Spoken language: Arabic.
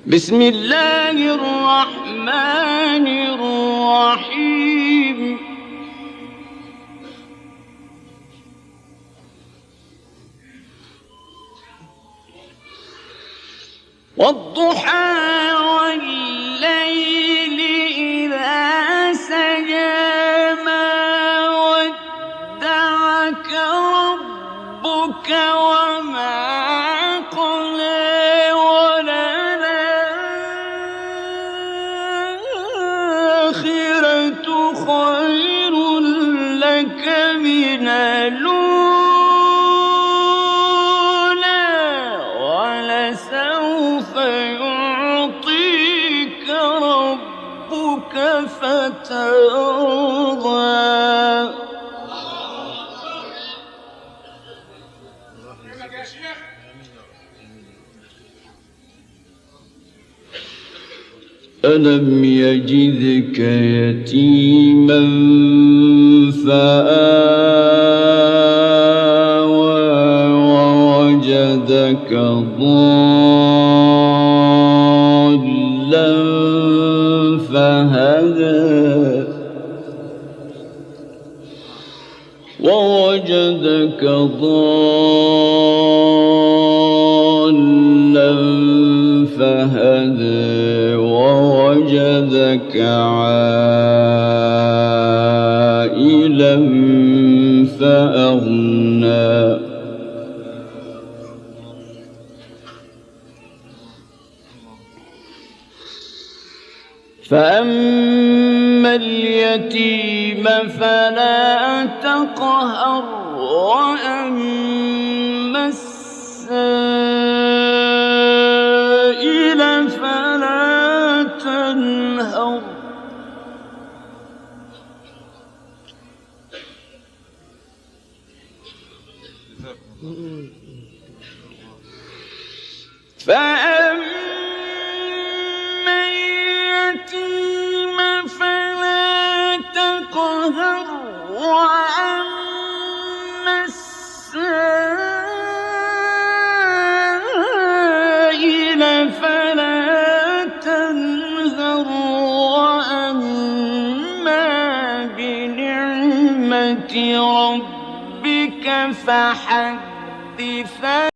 بسم الله الرحمن الرحيم والضحى والليل إذا سجى ما ودعك ربك وما قلى وللآخرة خير لك من الأولى ولسوف يعطيك ربك فترضى ألم يجدك يتيما فآوى ووجدك ضالا فهدى ووجدك ضالا فهدى ووجدك عائلا فأغنى فأما اليتيم فلا تقهر وأما السائل فلا تنهر فأما اليتيم فلا تقهر وأما السائل فلا تنهر وأما بنعمة ربك فحدث